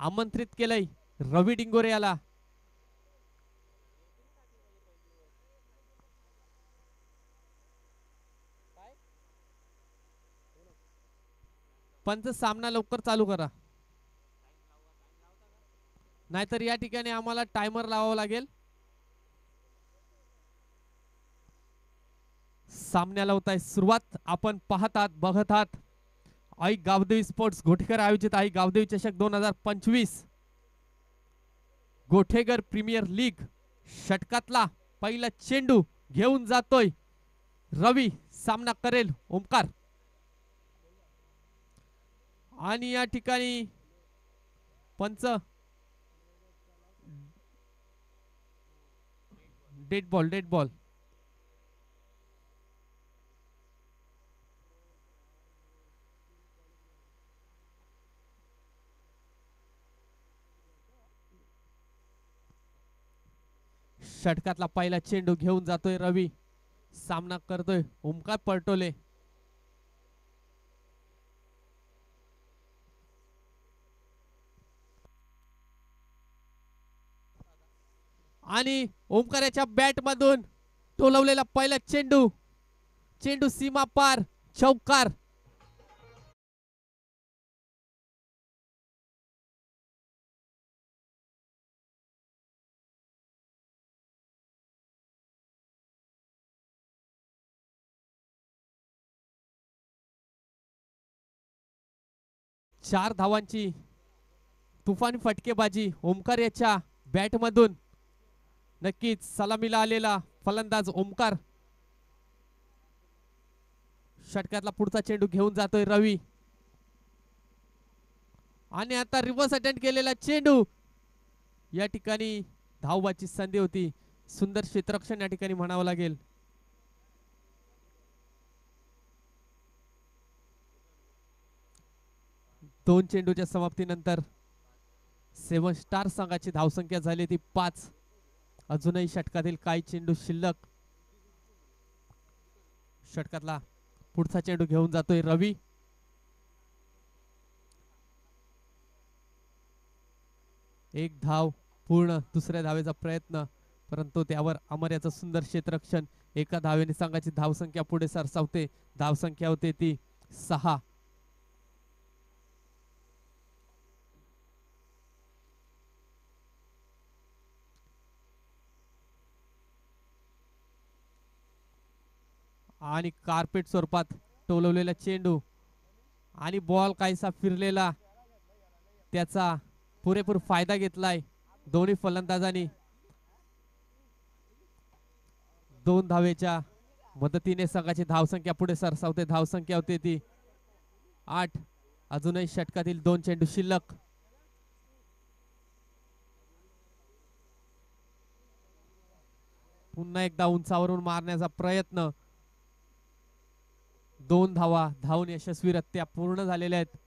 आमंत्रित केलंय रवी डिंगोरे याला. पंच सामना लवकर चालू करा, नाहीतर या ठिकाणी आम्हाला टायमर लावावा लागेल. सामन्याला होत आहे सुरुवात. आपण पाहत आहात, बघत आहात आई गावदेवी स्पोर्ट्स गोठेकर आयोजित आई गावदेवी चषक 2025 गोठेकर प्रीमियर लीग. षटकातला पहिला चेंडू घेऊन जातोय रवी, सामना करेल ओमकार. आणि या ठिकाणी पंच डेड बॉल, डेड बॉल. षटकातला पहिला चेंडू घेऊन जातोय रवी, सामना करतोय ओमकार पळटोले. आणि ओमकाराच्या बॅट मधून टोलवलेला पहिला चेंडू, चेंडू सीमा पार, चौकार. चार धावांची तुफान फटकेबाजी ओमकार याच्या बॅट मधून. नक्कीच सलामीला आलेला फलंदाज ओमकार. षटकातला पुढचा चेंडू घेऊन जातोय रवी. आणि आता रिव्हर्स अटेम्प्ट केलेला चेंडू. या ठिकाणी धावबाची संधी होती. सुंदर क्षेत्ररक्षण या ठिकाणी म्हणावं लागेल. दोन चेंडूच्या समाप्तीनंतर सेवन स्टार संघाची धावसंख्या झाली ती 5. अजूनही षटकातील काही चेंडू शिल्लक. षटकातला पुढचा चेंडू घेऊन जातोय रवी. एक धाव पूर्ण, दुसऱ्या धावेचा प्रयत्न, परंतु त्यावर अमर्याचं सुंदर क्षेत्ररक्षण. एका धावेने संघाची धावसंख्या पुढे सरसावते. धावसंख्या होते ती 6. आणि कार्पेट स्वरूपात टोलवलेला चेंडू आणि बॉल काहीसा फिरलेला, त्याचा पुरेपूर फायदा घेतलाय दोन्ही फलंदाजांनी. 2 धावेच्या मदतीने संघाची धावसंख्या पुढे सरसावते. धावसंख्या होते ती 8. अजूनही षटकातील 2 चेंडू शिल्लक. पुन्हा एकदा उंचावरून मारण्याचा प्रयत्न. 2 धावा धावून यशस्वीरित्या पूर्ण झालेल्या आहेत.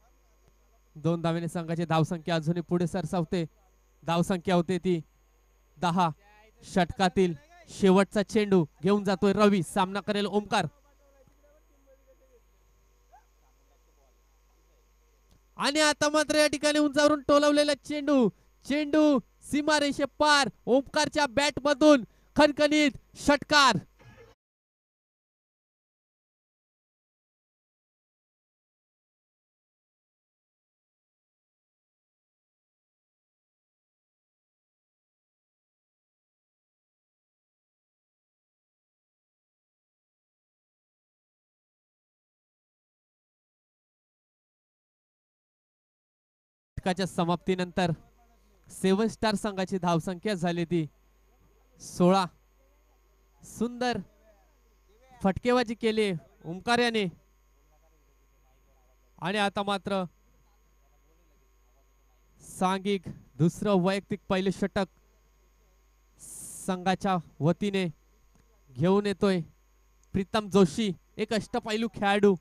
2 धावेने संघाची धावसंख्या अजूनही पुढे सरसावते. धावसंख्या होते ती 10. षटकातील शेवटचा चेंडू घेऊन जातोय रवी, सामना करेल ओमकार. आणि आता मात्र या ठिकाणी उंचावरून टोलवलेला चेंडू, चेंडू सीमारेषे पार. ओमकारच्या बॅट मधून खणखणीत षटकार. षटकाच्या समाप्तीनंतर 7 स्टार संघाची धावसंख्या झाली ती 16. सुंदर फटकेबाजी केली ओमकार याने. आणि आता मात्र सांघिक दुसरं वैयक्तिक पहिले षटक संघाच्या वतीने घेऊन येतोय प्रीतम जोशी. एक अष्टपैलू खेळाडू,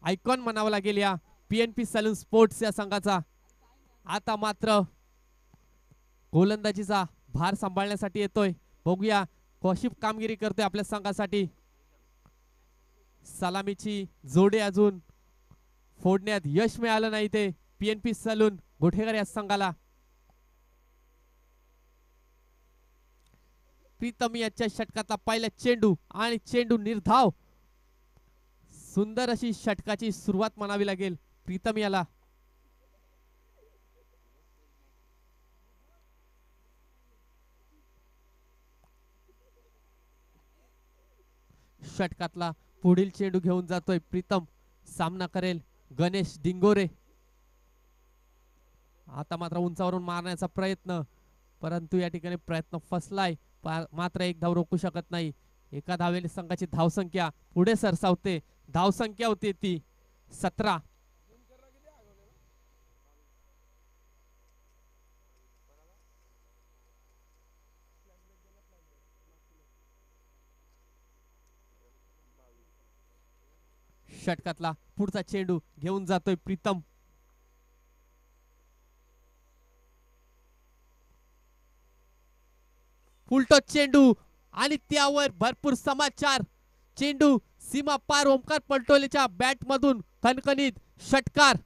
आयकॉन म्हणावं लागेल या PNP सलून स्पोर्ट्स या संघाचा. आता मात्र गोलंदाजीचा भार सांभाळण्यासाठी येतोय. बघूया कशी कामगिरी करतोय आपल्या संघासाठी. सलामीची जोडे अजून फोडण्यात यश मिळालं नाही ते PNP सलून गोठेकर या संघाला. प्रीतम याच्या षटकातला पहिला चेंडू आणि चेंडू निर्धाव. सुंदर अशी षटकाची सुरुवात म्हणावी लागेल प्रीतम याला. षटकातला पुढील चेंडू घेऊन जातोय प्रीतम. सामना करेल गणेश डिंगोरे. आता मात्र उंचावरून मारण्याचा प्रयत्न, परंतु या ठिकाणी प्रयत्न फसलाय. मात्र एक धाव रोखू शकत नाही. एका धावेने संघाची धावसंख्या पुढे सरसावते. धावसंख्या होती ती 17. षटकातला पुढचा चेंडू घेऊन जातोय प्रीतम. फुलटो चेंडू आणि त्यावर भरपूर समाचार. चेंडू सीमा पार ओमकार पलटोलेच्या बॅट मधून खणखणीत षटकार.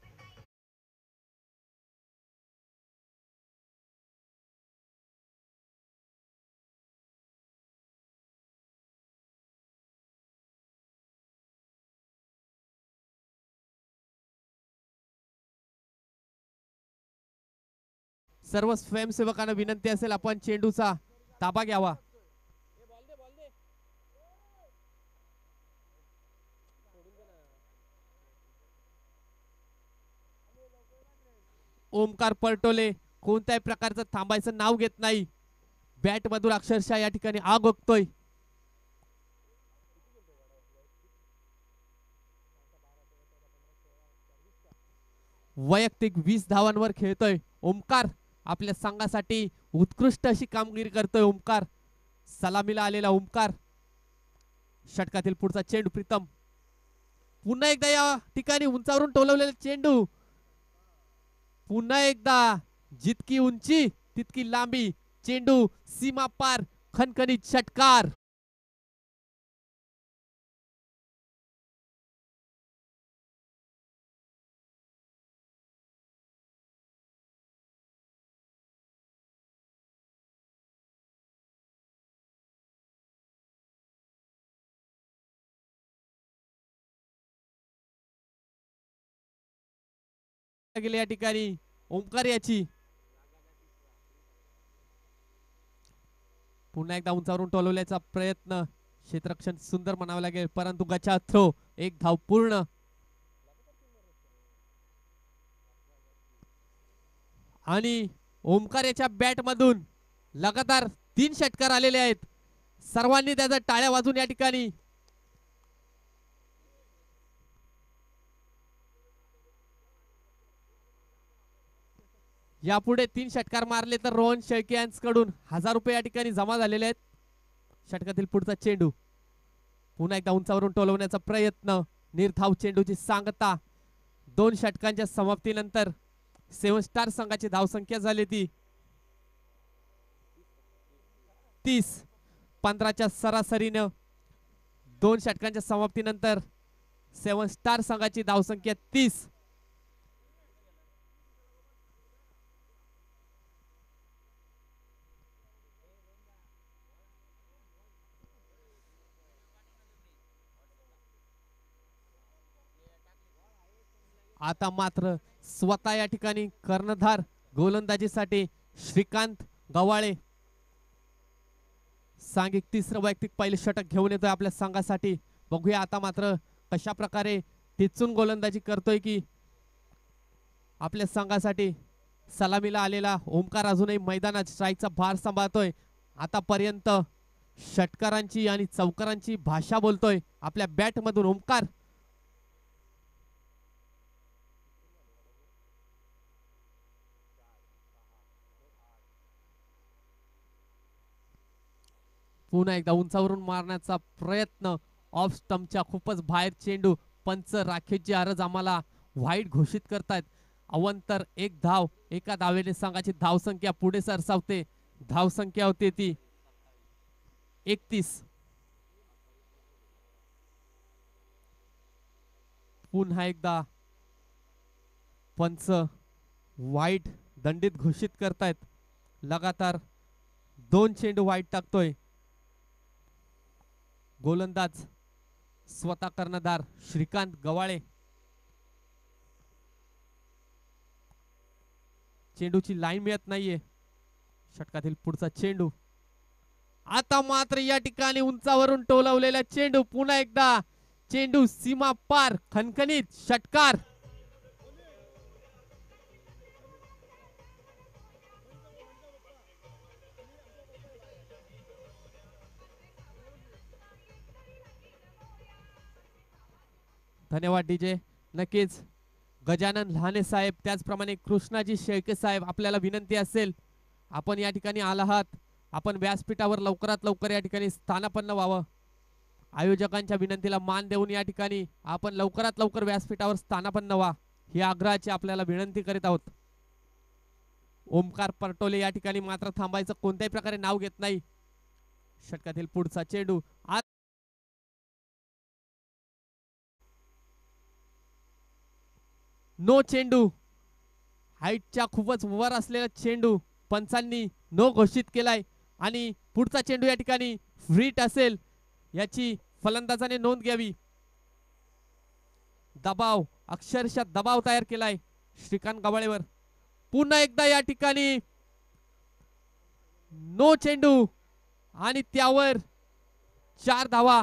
सर्व स्वयंसेवकांना विनंती असेल आपण चेंडूचा ताबा घ्यावा. ओमकार पलटोले कोणत्याही प्रकारचं थांबायचं नाव घेत नाही. बॅट मधून अक्षरशः या ठिकाणी आग ओकतोय. वैयक्तिक 20 धावांवर खेळतोय ओमकार. आपल्या संघासाठी उत्कृष्ट अशी कामगिरी करतोय ओमकार. सलामीला आलेला ओमकार. षटकातील पुढचा चेंडू प्रीतम. पुन्हा एकदा या ठिकाणी उंचावरून टोलवलेला चेंडू. पुन्हा एकदा जितकी उंची तितकी लांबी. चेंडू सीमा पार खणखणीत षटकार. गेले या ठिकाणी ओमकार याची. पुन्हा एकदा उंचावरून टोलवल्याचा प्रयत्न. क्षेत्ररक्षण सुंदर म्हणावं लागेल, परंतु गचा थ्रो. एक धाव पूर्ण. आणि ओमकार याच्या बॅट मधून लगातार 3 षटकार आलेले आहेत. सर्वांनी त्याचा टाळ्या वाजून या ठिकाणी यापुढे 3 षटकार मारले तर रोहन शेळके यांच्याकडून 1000 रुपये या ठिकाणी जमा झालेले आहेत. षटकातील पुढचा चेंडू. पुन्हा एकदा उंचावरून टोलवण्याचा प्रयत्न. निर्धाव चेंडूची सांगता. 2 षटकांच्या समाप्तीनंतर 7 स्टार संघाची धावसंख्या झाली ती 30. 15च्या सरासरीनं 2 षटकांच्या समाप्तीनंतर 7 स्टार संघाची धावसंख्या 30. आता मात्र स्वतः या ठिकाणी कर्णधार गोलंदाजीसाठी श्रीकांत गवाळे सांघिक तिसरं वैयक्तिक पहिले षटक घेऊन येतोय आपल्या संघासाठी. बघूया आता मात्र कशा प्रकारे टिचून गोलंदाजी करतोय की आपल्या संघासाठी. सलामीला आलेला ओमकार अजूनही मैदानात स्ट्राईकचा भार सांभाळतोय. आतापर्यंत षटकारांची आणि चौकारांची भाषा बोलतोय आपल्या बॅट मधून ओमकार. पुन्हा एकदा उंचावरून मारण्याचा प्रयत्न. ऑफ स्टंपच्या खूपच बाहेर चेंडू. पंच राखेची अरज आम्हाला वाईट घोषित करतायत. अवंतर 1 धाव. एका धावेने संघाची धावसंख्या पुढे सरसावते. धावसंख्या होते ती 31. पुन्हा एकदा पंच वाईट दंडित घोषित करतायत. लगातार 2 चेंडू वाईट टाकतोय गोलंदाज स्वतः कर्णधार श्रीकांत गवाळे. चेंडूची लाईन मिळत नाहीये. षटकातील पुढचा चेंडू. आता मात्र या ठिकाणी उंचावरून टोलवलेला चेंडू. पुन्हा एकदा चेंडू सीमा पार. खणखणीत षटकार. धन्यवाद डीजे. नक्कीच गजानन लहाने साहेब, त्याचप्रमाणे कृष्णाजी शेळके साहेब, आपल्याला विनंती असेल आपण या ठिकाणी आला आहात, आपण व्यासपीठावर लवकरात लवकर या ठिकाणी स्थानापन्न व्हावं. आयोजकांच्या विनंतीला मान देऊन या ठिकाणी आपण लवकरात लवकर व्यासपीठावर स्थानापन्न व्हा ही आग्रहाची आपल्याला विनंती करीत आहोत. ओमकार परटोले या ठिकाणी मात्र थांबायचं कोणत्याही प्रकारे नाव घेत नाही. षटकातील पुढचा चेंडू. नो चेंडू. हाईटच्या खूपच वर असलेला चेंडू पंचांनी नो घोषित केलाय आणि पुढचा चेंडू या ठिकाणी फ्रीट असेल याची फलंदाजाने नोंद घ्यावी. दबाव, अक्षरशः दबाव तयार केलाय श्रीकांत गवाळेवर. पुन्हा एकदा या ठिकाणी नो चेंडू आणि त्यावर 4 धावा.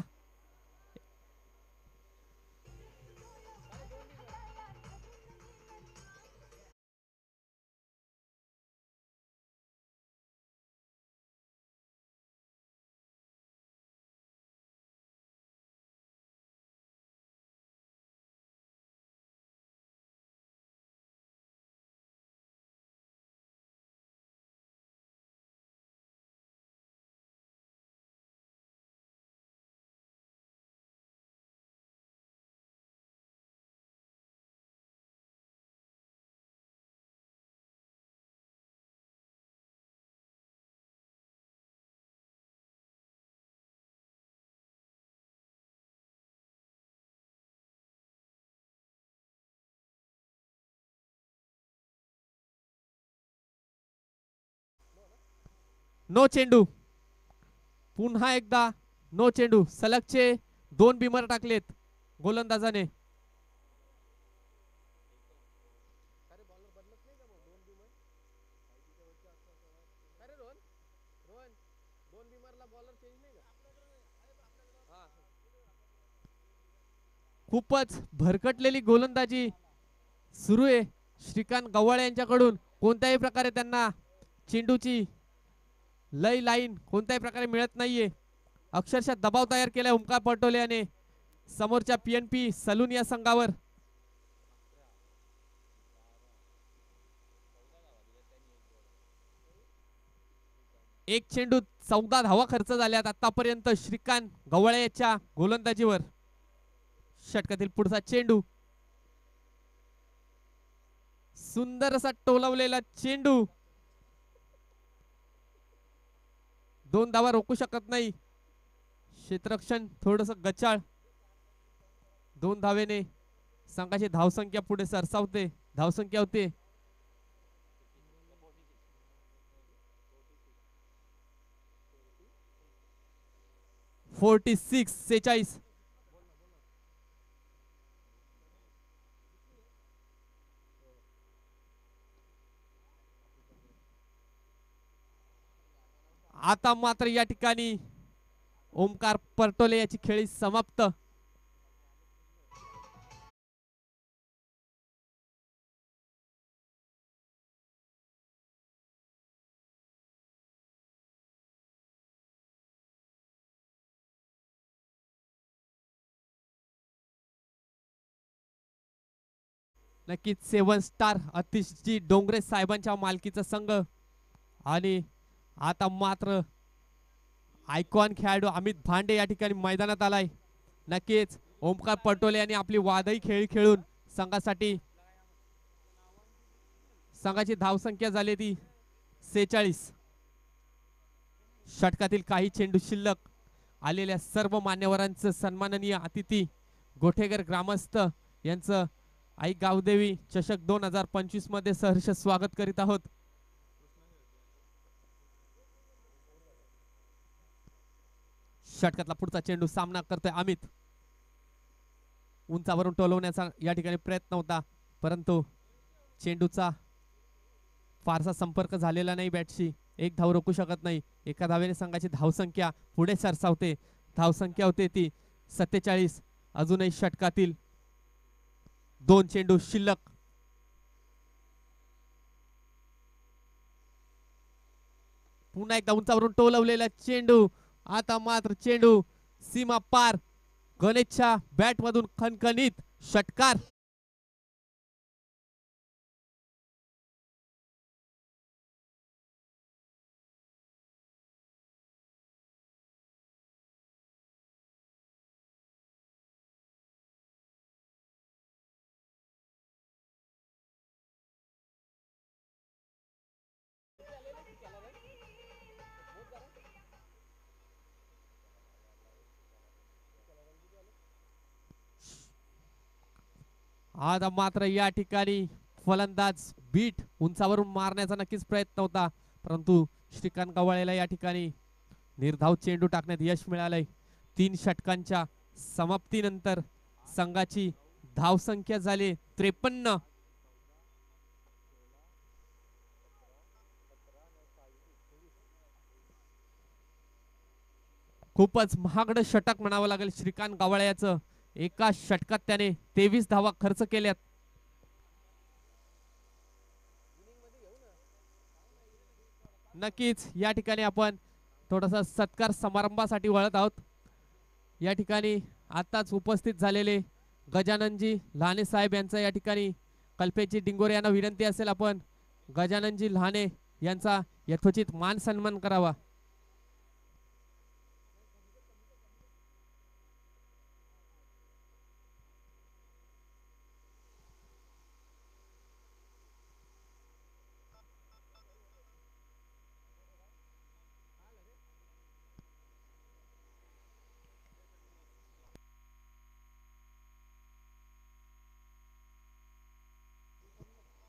नो चेंडू. पुन्हा एकदा नो चेंडू. सलगचे 2 बिमर टाकलेत गोलंदाजाने. खूपच भरकटलेली गोलंदाजी सुरू आहे श्रीकांत गव्हाळे यांच्याकडून. कोणत्याही प्रकारे त्यांना चेंडूची लय लाईन कोणत्याही प्रकारे मिळत नाहीये. अक्षरशः दबाव तयार केलाय ओमकार पटोले याने समोरच्या पीएनपी सलून या संघावर. एक चेंडू 14 धावा खर्च झाल्यात आतापर्यंत श्रीकांत गव्हाळे याच्या गोलंदाजीवर. षटकातील पुढचा चेंडू. सुंदर असा टोलवलेला चेंडू. 2 धावा रोखू शकत नाही. क्षेत्ररक्षण थोडस गचाळ. 2 धावेने संघाची धावसंख्या पुढे सरसावते. धावसंख्या होते 46. आता मात्र या ठिकाणी ओमकार परटोले याची खेळी समाप्त. नक्कीच 7 स्टार अतिशजी डोंगरे साहेबांच्या मालकीचा संघ आणि आता मात्र आयकॉन खेळाडू अमित भांडे या ठिकाणी मैदानात आलाय. नक्कीच ओमकार पटोले यांनी आपली वादळी खेळी खेळून संघासाठी संघाची धावसंख्या झाली ती 46. षटकातील काही चेंडू शिल्लक. आलेल्या सर्व मान्यवरांचं सन्माननीय अतिथी गोठेकर ग्रामस्थ यांचं आई गावदेवी चषक 2025 मध्ये सहर्ष स्वागत करीत आहोत. षटकातला पुढचा चेंडू सामना करतोय अमित. उंचावरून टोलवण्याचा या ठिकाणी प्रयत्न होता, परंतु चेंडूचा फारसा संपर्क झालेला नाही बॅटशी. एक धाव रोखू शकत नाही. एका धावेने संघाची धावसंख्या पुढे सरसावते. धावसंख्या होते ती 47. अजूनही षटकातील 2 चेंडू शिल्लक. पुन्हा एकदा उंचावरून टोलवलेला चेंडू. आता मात्र चेंडू सीमा पार. गणेशच्या बॅट मधून खणखणीत षटकार. आता मात्र या ठिकाणी फलंदाज बीट उंचावरून मारण्याचा नक्कीच प्रयत्न होता, परंतु श्रीकांत गवाळेला या ठिकाणी निर्धाव चेंडू टाकण्यात यश मिळालंय. 3 षटकांच्या समाप्तीनंतर संघाची धावसंख्या झाली 53. खूपच महागडं षटक म्हणावं लागेल श्रीकांत गवाळ्याचं. एका षटकात त्याने 23 धावा खर्च केल्यात. नक्कीच या ठिकाणी आपण थोडासा सत्कार समारंभासाठी वळत आहोत. या ठिकाणी आताच उपस्थित झालेले गजाननजी लहाने साहेब यांचा या ठिकाणी कल्पेशजी डिंगोरे यांना विनंती असेल आपण गजाननजी लहाने यांचा यथोचित मान सन्मान करावा.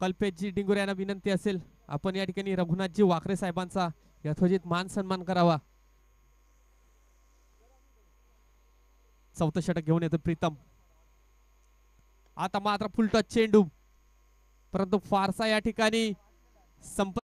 कल्पेशजी डिंगोरे यांना विनंती असेल आपण या ठिकाणी रघुनाथजी वाकरे साहेबांचा यथोचित मान सन्मान करावा. चौथं षटक घेऊन येतो प्रीतम. आता मात्र फुलटॉस चेंडू, परंतु फारसा या ठिकाणी संपर्क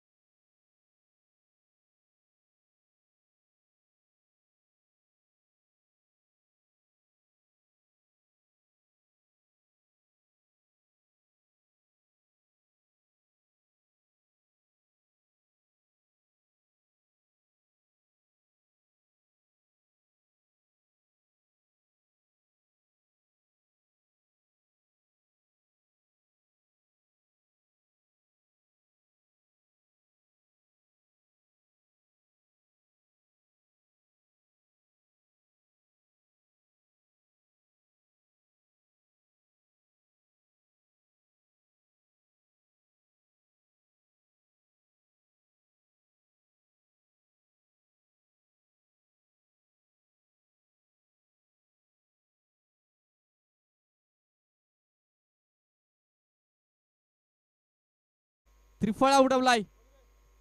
त्रिफळा उडवलाय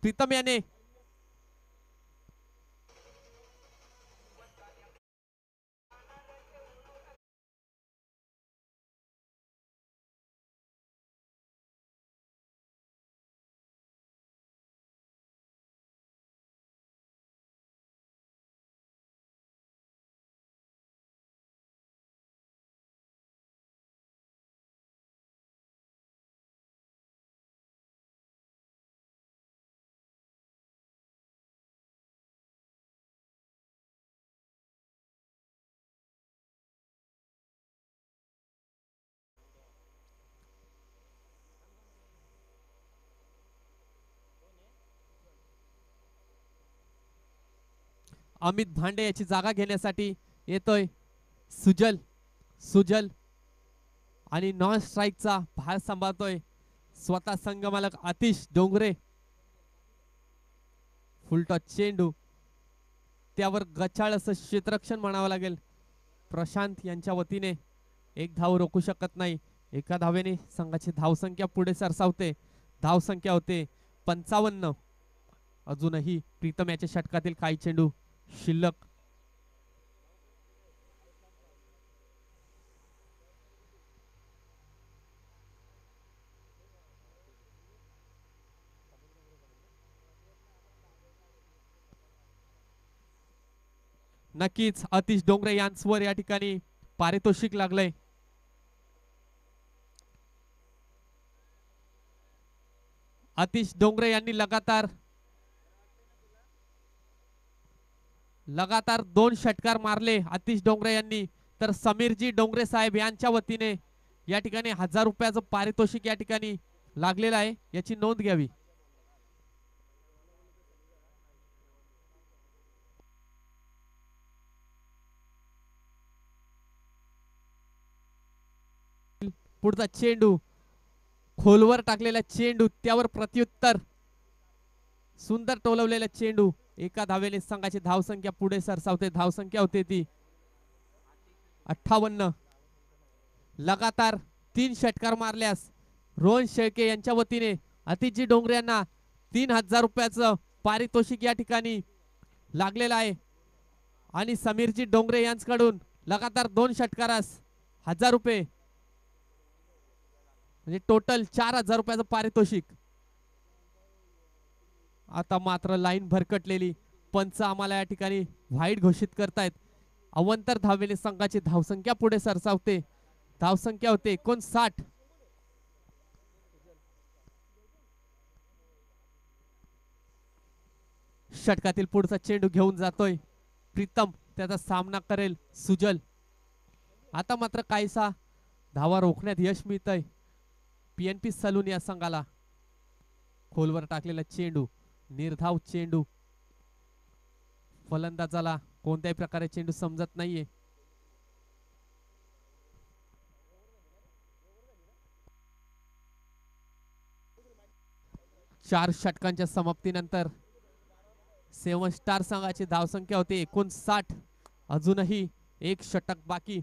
प्रीतम याने. अमित भांडे याची जागा घेण्यासाठी येतोय सुजल. सुजल आणि नॉन स्ट्राईकचा भार सांभाळतोय स्वतः संघमालक आतिश डोंगरे. फुलटॉस चेंडू, त्यावर गचाळ असं क्षेत्ररक्षण म्हणावं लागेल. प्रशांत यांच्या वतीने एक धाव रोखू शकत नाही. एका धावेने संघाची धावसंख्या पुढे सरसावते. धावसंख्या होते 55. अजूनही प्रीतम याच्या षटकातील काही चेंडू शिल्लक. नक्कीच अतिश डोंगरे यांचवर या ठिकाणी पारितोषिक लागलंय. अतिश डोंगरे यांनी लगातार 2 षटकार मारले अतिश डोंगरे यांनी. तर समीरजी डोंगरे साहेब यांच्या वतीने या ठिकाणी 1000 रुपयाचं पारितोषिक या ठिकाणी लागलेलं आहे, याची नोंद घ्यावी. पुढचा चेंडू खोलवर टाकलेला चेंडू, त्यावर प्रत्युत्तर. सुंदर टोलवलेला चेंडू. एका धावेने संघाची धावसंख्या पुढे सरसावते. धावसंख्या होते ती 58. लगातार 3 षटकार मारल्यास रोहन शेळके यांच्या वतीने अतिशजी डोंगरे यांना 3000 रुपयाचं पारितोषिक या ठिकाणी लागलेलं आहे. आणि समीरजी डोंगरे यांच्याकडून लगातार 2 षटकारास 1000 रुपये, म्हणजे टोटल 4000 रुपयाचं पारितोषिक. आता मात्र लाईन भरकटलेली. पंच आम्हाला या ठिकाणी व्हाईट घोषित करतायत. अवंतर धावेने संघाची धावसंख्या पुढे सरसावते. धावसंख्या होते 59. षटकातील पुढचा चेंडू घेऊन जातोय प्रीतम, त्याचा सामना करेल सुजल. आता मात्र काहीसा धावा रोखण्यात यश मिळतंय पीएनपी सलून या संघाला. खोलवर टाकलेला चेंडू, निर्धाव चेंडू. फलंदाजाला कोणत्याही प्रकारे चेंडू समजत नाहीये. चार षटकांच्या समाप्तीनंतर 7 स्टार संघाची धावसंख्या होती 59. अजूनही 1 षटक बाकी.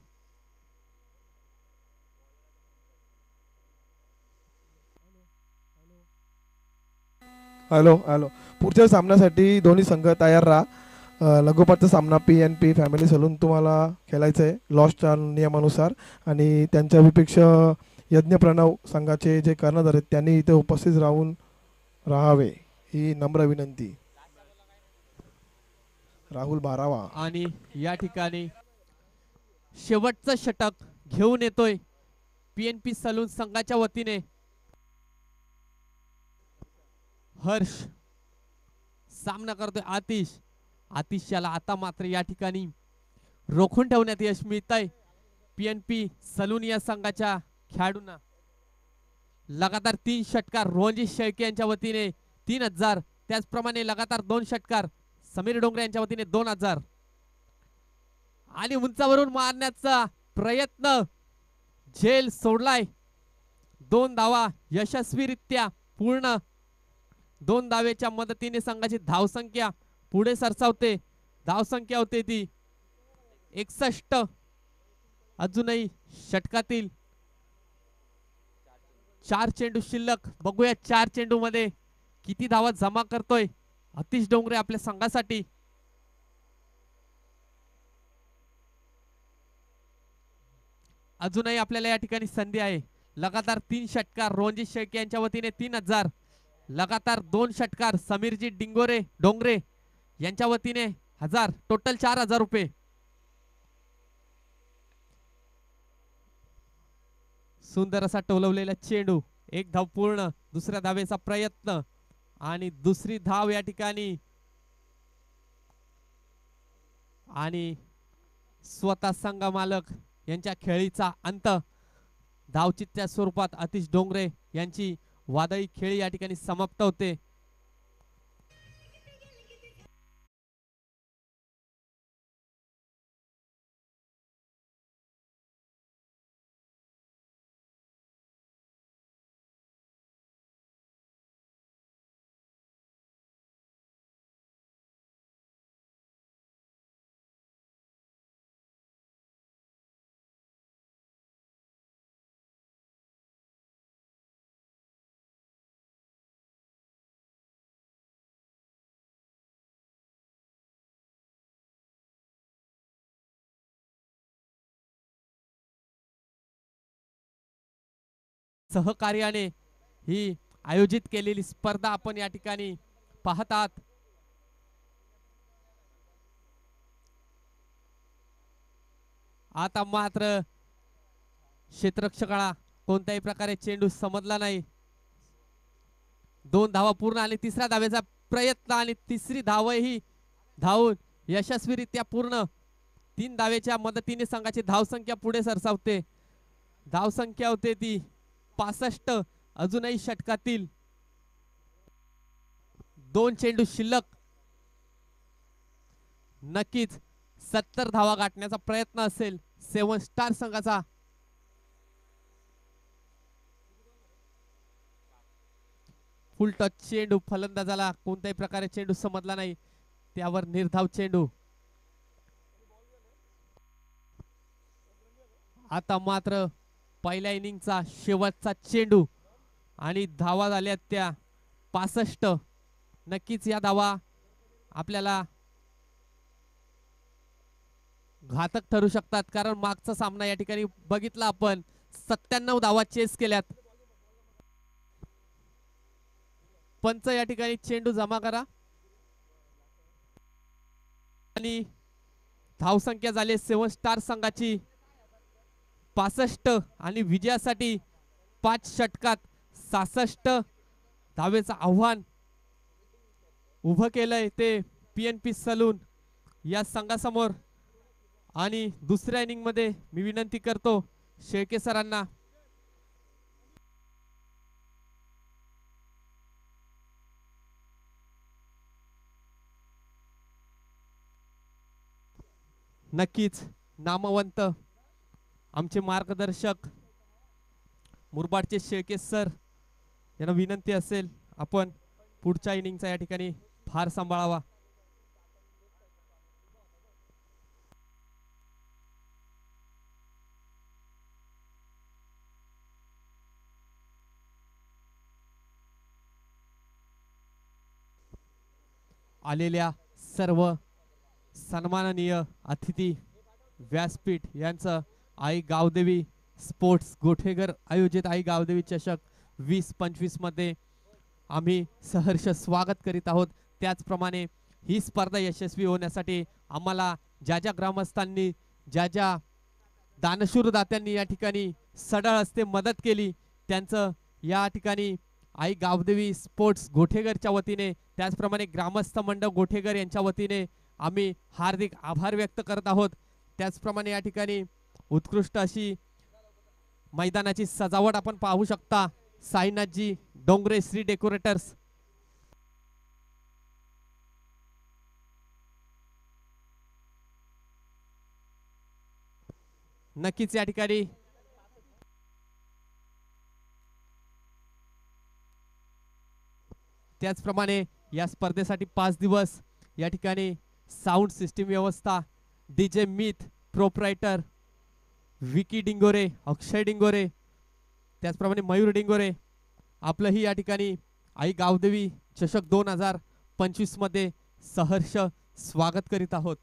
Hello hello. पुढच्या सामन्यासाठी दोन्ही संघ तयार राहा. लगोपाठचा सामना पीएनपी फॅमिली सलून तुम्हाला खेळायचं आहे लॉसच्या नियमानुसार. आणि त्यांच्या विपेक्षा यज्ञ प्रणव संघाचे जे कर्णधार आहेत त्यांनी इथे उपस्थित राहून राहावे ही नम्र विनंती. राहुल बारावा. आणि या ठिकाणी शेवटचं षटक घेऊन येतोय पीएनपी सलून संघाच्या वतीने हर्ष. सामना करतोय आतिश. आतिशला आता मात्र या ठिकाणी रोखून ठेवण्यात यश मिळतंय पीएनपी सलून या संघाच्या खेळाडूंना. लगातार 3 षटकार रोहनजी शेळके यांच्या वतीने 3000. त्याचप्रमाणे लगातार 2 षटकार समीर डोंगरे यांच्या वतीने 2000. आणि उंचावरून मारण्याचा प्रयत्न, झेल सोडलाय. 2 धावा यशस्वीरित्या पूर्ण. 2 धावेच्या मदतीने संघाची धावसंख्या पुढे सरसावते. धावसंख्या होते ती 61. अजूनही षटकातील 4 चेंडू शिल्लक. बघूया 4 चेंडू मध्ये किती धावा जमा करतोय अतिश डोंगरे आपल्या संघासाठी. अजूनही आपल्याला या ठिकाणी संधी आहे. लगातार 3 षटकार रोहनजी शेळके यांच्या वतीने 3000. लगातार 2 षटकार समीरजी डोंगरे यांच्या वतीने 1000. टोटल 4000 रुपये. सुंदर असा टोलवलेला चेंडू. 1 धाव पूर्ण. दुसऱ्या धावेचा प्रयत्न आणि दुसरी धाव या ठिकाणी. आणि स्वतः संघ मालक यांच्या खेळीचा अंत. धावचित्त्या स्वरूपात अतिश डोंगरे यांची वादळी खेळी या ठिकाणी समाप्त होते. सहकार्याने ही आयोजित केलेली स्पर्धा आपण या ठिकाणी पाहतात. आता मात्र क्षेत्ररक्षकाला कोणत्याही प्रकारे चेंडू समजला नाही. 2 धावा पूर्ण आणि तिसऱ्या धावेचा प्रयत्न आणि तिसरी धावही धावून यशस्वीरित्या पूर्ण. 3 धावेच्या मदतीने संघाची धावसंख्या पुढे सरसावते. धावसंख्या होते ती 65. अजूनही षटकातील 2 चेंडू शिल्लक. नक्कीच 70 धावा गाठण्याचा प्रयत्न असेल 7 स्टार संघाचा. फुल टच चेंडू फलंदाजाला कोणत्याही प्रकारे चेंडू समजला नाही. त्यावर निर्धाव चेंडू. आता मात्र पहिल्या इनिंगचा शेवटचा चेंडू आणि धावा झाल्या त्या 65. नक्कीच या धावा आपल्याला घातक ठरू शकतात, कारण मागचा सामना या ठिकाणी बघितला आपण 97 धावा चेस केल्यात. पंच या ठिकाणी चेंडू जमा करा आणि धावसंख्या झाली 7 स्टार संघाची 65 आणि विजयासाठी 5 षटकात 66 धावेचं आव्हान उभं केलंय ते PNP सलून या संघासमोर. आणि दुसऱ्या इनिंग मध्ये मी विनंती करतो शेळके सरांना नक्कीच नामवंत आमचे मार्गदर्शक मुरबाडचे शेळके सर यांना विनंती असेल आपण पुढच्या इनिंगचा या ठिकाणी भार सांभाळावा. आलेल्या सर्व सन्माननीय अतिथी व्यासपीठ यांचं आई गावदेवी स्पोर्ट्स गोठेघर आयोजित आई गावदेवी चषक 2025 मध्ये आम्ही सहर्ष स्वागत करीत आहोत. त्याचप्रमाणे ही स्पर्धा यशस्वी होण्यासाठी आम्हाला ज्या ज्या ग्रामस्थांनी ज्या ज्या दानशूर दात्यांनी या ठिकाणी सढळ हस्ते मदत केली त्यांचं या ठिकाणी आई गावदेवी स्पोर्ट्स गोठेघरच्या वतीने त्याचप्रमाणे ग्रामस्थ मंडळ गोठेघर यांच्या वतीने आम्ही हार्दिक आभार व्यक्त करत आहोत. त्याचप्रमाणे या ठिकाणी उत्कृष्ट अशी मैदानाची सजावट आपण पाहू शकता. साईनाथजी डोंगरे श्री डेकोरेटर्स. नक्कीच या ठिकाणी त्याचप्रमाणे या स्पर्धेसाठी 5 दिवस या ठिकाणी साऊंड सिस्टीम व्यवस्था DJ मिथ प्रोप्रायटर विकी डिंगोरे अक्षय डिंगोरे त्याचप्रमाणे मयूर डिंगोरे आपलंही या ठिकाणी आई गावदेवी चषक 2025 मध्ये सहर्ष स्वागत करीत आहोत.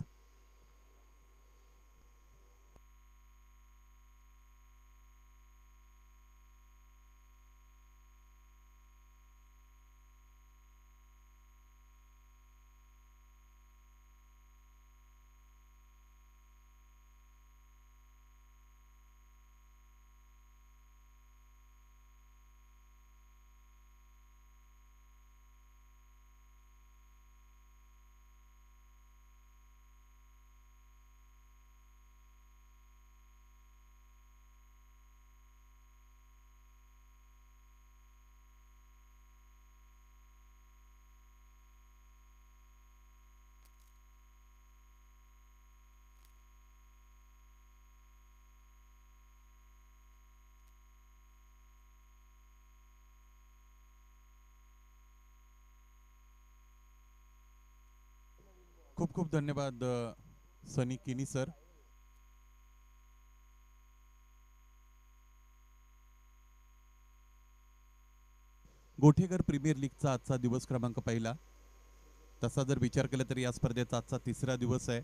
खूप खूप धन्यवाद सनी किनी सर. गोठेघर प्रीमियर लीगचा आजचा दिवस क्रमांक पहिला. तसा जर विचार केला तर या स्पर्धेचा आजचा 3रा दिवस आहे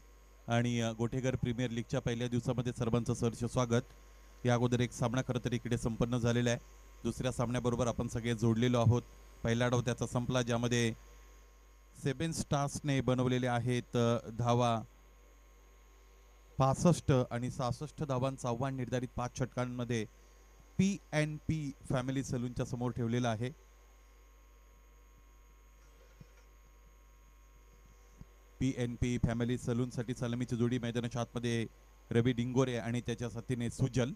आणि गोठेघर प्रीमियर लीगच्या पहिल्या दिवसामध्ये सर्वांचं सहर्ष स्वागत. या अगोदर एक सामना खरं तर इकडे संपन्न झालेला आहे. दुसऱ्या सामन्याबरोबर आपण सगळे जोडलेलो आहोत. पहिला डाव त्याचा संपला, ज्यामध्ये 7 स्टार्सने बनवलेले आहेत धावा 65 आणि 66 धावांचा आव्हान निर्धारित 5 षटकांमध्ये PNP फॅमिली सलूनच्या समोर ठेवलेला आहे. PNP फॅमिली सलून साठी सलामीची जोडी मैदानाच्या आतमध्ये रवी डिंगोरे आणि त्याच्या साथीने सुजल.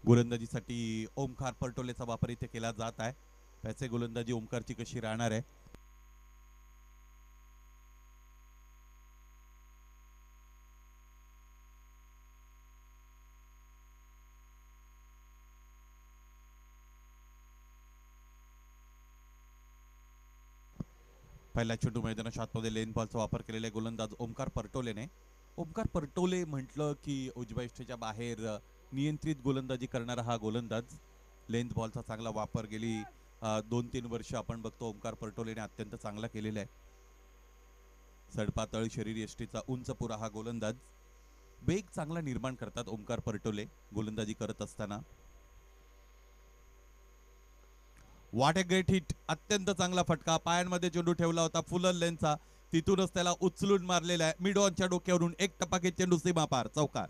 गोलंदाजीसाठी ओमकार परटोलेचा वापर इथे केला जात आहे. त्याचे गोलंदाजी ओमकारची कशी राहणार आहे? पहिला चेंडू मैदानाच्या आतमध्ये लेन बॉलचा वापर केलेला गोलंदाज ओमकार परटोलेने. ओमकार परटोले म्हटलं की उजव्या इष्टेच्या बाहेर नियंत्रित गोलंदाजी करणारा हा गोलंदाज. लेंथ बॉलचा चांगला वापर गेली 2-3 वर्ष आपण बघतो ओमकार परटोलेने अत्यंत चांगला केलेला आहे. सडपातळ शरीर यष्टीचा उंच पुरा हा गोलंदाज. वेग चांगला निर्माण करतात ओमकार परटोले गोलंदाजी करत असताना. व्हॉट अ ग्रेट हिट, अत्यंत चांगला फटका. पायांमध्ये चेंडू ठेवला होता फुल लेनचा, तिथूनच त्याला उचलून मारलेला आहे. मिड ऑनच्या डोक्यावरून एक टपाके चेंडू सीमा पार, चौकार.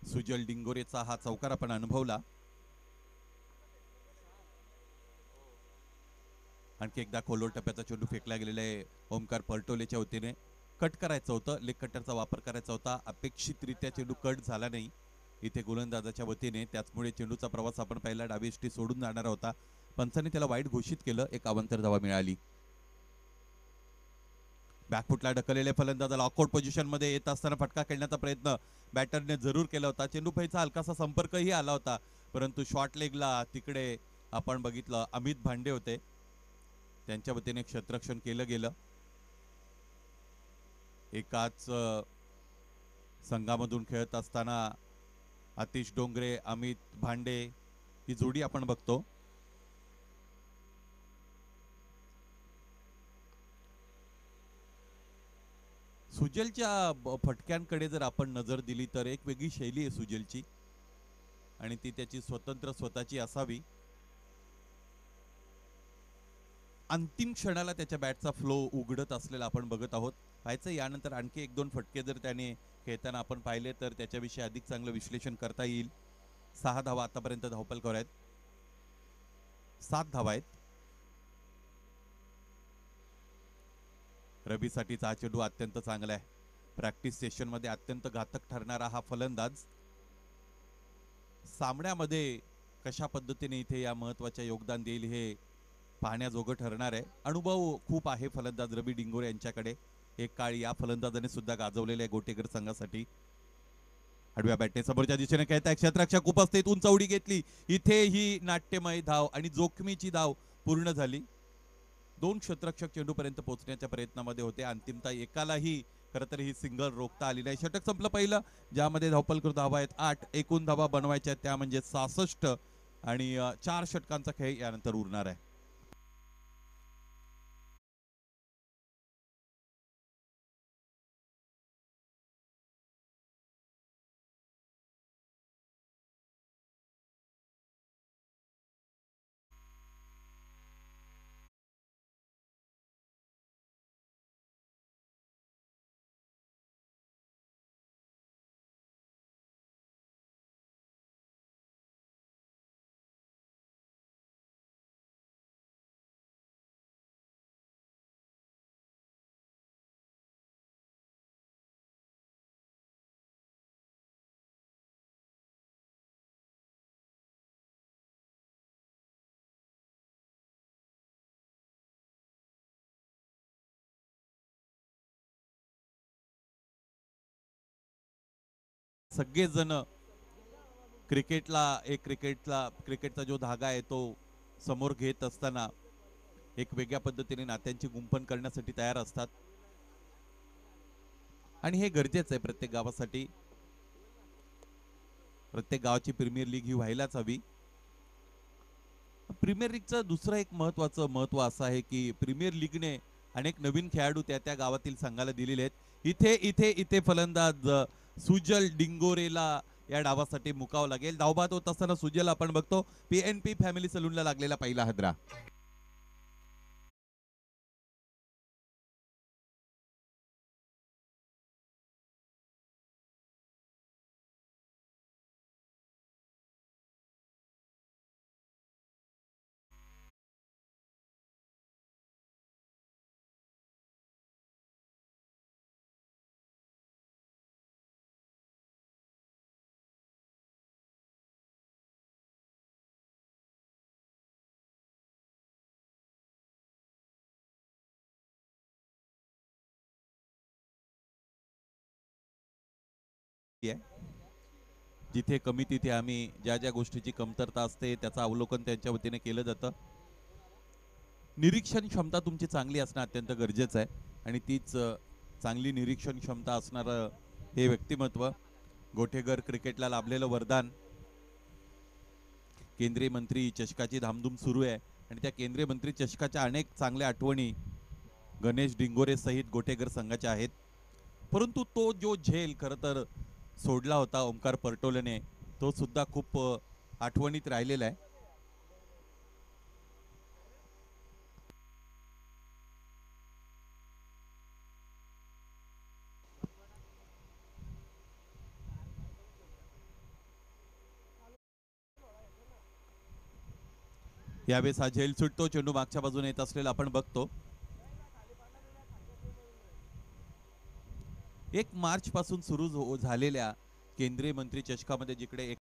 सुजल डिंगोरेचा हा चौकार आपण अनुभवला. आणखी एकदा खोलोर टप्प्याचा चेंडू फेकला गेलेला आहे ओमकार परटोलेच्या वतीने. कट करायचं होतं, लेग कटरचा वापर करायचा होता. अपेक्षितरित्या चेंडू कट झाला नाही इथे गोलंदाजाच्या वतीने. त्याचमुळे चेंडूचा प्रवास आपण पहिला डावी यष्टी सोडून जाणार होता. पंचांनी त्याला वाईट घोषित केलं. एक अवांतर धावा मिळाली. बॅकफुटला ढकललेल्या फलंदाजाला ऑकआउट पोझिशन मध्ये येत असताना फटका खेळण्याचा प्रयत्न बॅटरने जरूर केला होता. चेंडू फैचा हलकासा संपर्कही आला होता, परंतु शॉर्ट लेगला तिकडे आपण बघितलं अमित भांडे होते, त्यांच्या वतीने क्षेत्ररक्षण केलं गेलं. एकाच संघामधून खेळत असताना आतिश डोंगरे, अमित भांडे ही जोडी आपण बघतो. सुजलच्या फटक्यांकडे जर आपण नजर दिली तर एक वेगळी शैली आहे सुजलची आणि ती त्याची स्वतःची असावी. अंतिम क्षणाला त्याच्या बॅटचा फ्लो उघडत असलेला आपण बघत आहोत. पाहायचं यानंतर आणखी 1-2 फटके जर त्याने खेळताना आपण पाहिले तर त्याच्याविषयी अधिक चांगलं विश्लेषण करता येईल. 6 धावा आतापर्यंत धावपलकर आहेत, 7 धावा आहेत. रवीसाठीचा हा चेंडू अत्यंत चांगला आहे. प्रॅक्टिस सेशन मध्ये अत्यंत घातक ठरणारा हा फलंदाज सामन्यामध्ये कशा पद्धतीने इथे या महत्वाच्या योगदान देईल हे पाहण्याजोगं ठरणार आहे. अनुभव खूप आहे फलंदाज रवी डिंगोरे यांच्याकडे. एक काळ या फलंदाजाने सुद्धा गाजवलेले आहे गोटेकर संघासाठी. आडव्या बॅटने समोरच्या दिशेने खेळताय क्षेत्ररक्षक उपस्थित, उंच उडी घेतली. इथे ही नाट्यमय धाव आणि जोखमीची धाव पूर्ण झाली. 2 क्षेत्ररक्षक चेंडू पर्यंत पोहोचण्याच्या प्रयत्नामध्ये होते. अंतिमतः एकालाही खरं तर ही सिंगल रोखता आली नाही. षटक संपलं पहिलं, ज्यामध्ये धावपलकर धावा आहेत 8. एकूण धावा बनवायच्या त्या म्हणजे 66 आणि 4 षटकांचा खेळ यानंतर उरणार आहे. सगळेजण क्रिकेटचा जो धागा आहे तो समोर घेत असताना एक वेगळ्या पद्धतीने नात्यांची गुंफण करण्यासाठी तयार असतात आणि हे गरजेचं आहे प्रत्येक गावासाठी. प्रत्येक गावाची प्रीमियर लीग ही व्हायलाच हवी. प्रीमियर लीगचं दुसरं एक महत्वाचं महत्व असं आहे की प्रीमियर लीगने अनेक नवीन खेळाडू त्या गावातील संघाला दिलेले आहेत. इथे इथे इथे फलंदाज सुजल डिंगोरेला या डावासाठी मुकावं लागेल. धावबाद होत असताना सुजल आपण बघतो पीएनपी फॅमिली सलूनला लागलेला पहिला हादरा. जिथे कमी तिथे आम्ही ज्या ज्या गोष्टीची कमतरता असते त्याचं अवलोकन त्यांच्या वतीने केलं जातं. निरीक्षण क्षमता तुमची चांगली असणं अत्यंत गरजेचं आहे आणि तीच चांगली निरीक्षण क्षमता असणारं हे व्यक्तिमत्व गोठेकर क्रिकेटला लाभलेलं वरदान. केंद्रीय मंत्री चषकाची धामधूम सुरू आहे आणि त्या केंद्रीय मंत्री चषकाच्या अनेक चांगल्या आठवणी गणेश डिंगोरे सहित गोठेकर संघाच्या आहेत. परंतु तो जो झेल खरं तर सोडला होता ओमकार परटोलेने तो सुद्धा खूप आठवणीत राहिलेला आहे. यावेळेस हा झेल सुटतो. चेंडू मागच्या बाजूने येत असलेला आपण बघतो. 1 मार्च पासून सुरू झालेल्या केंद्रीय मंत्री चषकामध्ये जिकडे एक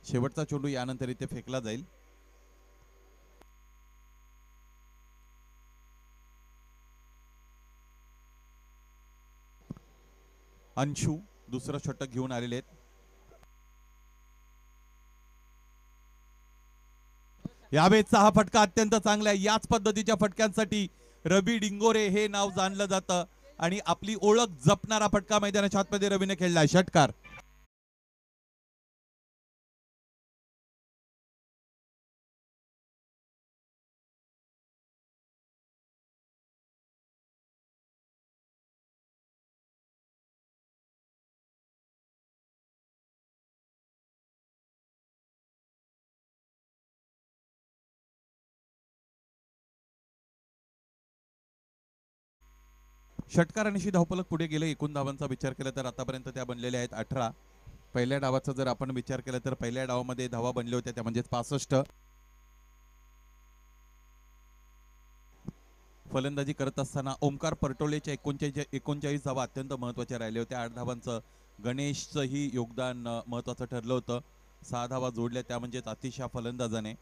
शेवटचा चेंडू यानंतर इथे फेकला जाईल. अंशू दुसरं षटक घेऊन आलेले आहेत. यावेळेचा हा फटका अत्यंत चांगला आहे. याच पद्धतीच्या फटक्यांसाठी रवी डिंगोरे हे नाव जाणलं जातं आणि आपली ओळख जपणारा फटका मैदानाच्या आतमध्ये रवीने खेळलाय. षटकार. षटकार आणि धावफलक पुढे गेले. एकूण धावांचा विचार केला तर आतापर्यंत त्या बनलेल्या आहेत 18. पहिल्या डावाचा जर आपण विचार केला तर पहिल्या डावामध्ये धावा बनल्या होत्या त्या म्हणजे 65. फलंदाजी करत असताना ओमकार परटोलेच्या 39 धावा अत्यंत महत्वाच्या राहिल्या होत्या. 8 धावांचं गणेशचंही योगदान महत्वाचं ठरलं होतं. 6 धावा जोडल्या त्या म्हणजेच अतिशय फलंदाजाने.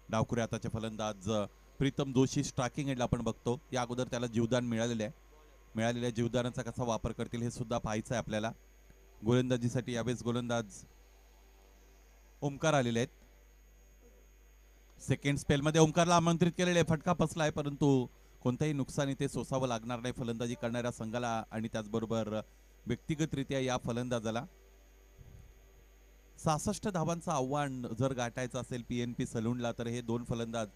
डावखुरे हाताचे फलंदाज प्रीतम जोशी स्ट्रायकिंग एंडला आपण बघतो. या अगोदर त्याला जीवदान मिळालेलं आहे. मिळालेल्या जीवदानाचा कसा वापर करतील हे सुद्धा पाहायचं आहे आपल्याला. गोलंदाजीसाठी यावेळेस गोलंदाज ओमकार आलेले आहेत. सेकंड स्पेलमध्ये ओमकारला आमंत्रित केलेले फटका फसलाय, परंतु कोणताही नुकसान इथे सोसावं लागणार नाही फलंदाजी करणाऱ्या संघाला आणि त्याचबरोबर व्यक्तिगतरित्या या फलंदाजाला. 66 धावांचं आव्हान जर गाठायचं असेल PNP सलूनला तर हे दोन फलंदाज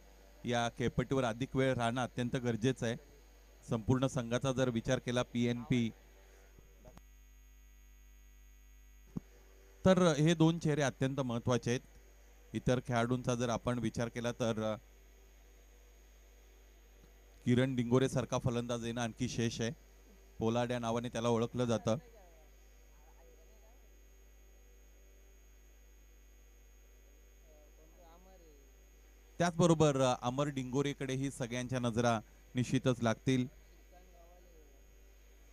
या खेळपट्टीवर अधिक वेळ राहणं अत्यंत गरजेचं आहे. संपूर्ण संघाचा जर विचार केला PNP तर हे दोन चेहरे अत्यंत महत्वाचे आहेत. इतर खेळाडूंचा जर आपण विचार केला तर किरण डिंगोरे सारखा फलंदाज येणं आणखी शेष आहे. पोलार्ड या नावाने त्याला ओळखलं जातं. त्याचबरोबर अमर डिंगोरेकडेही सगळ्यांच्या नजरा निश्चितच लागतील.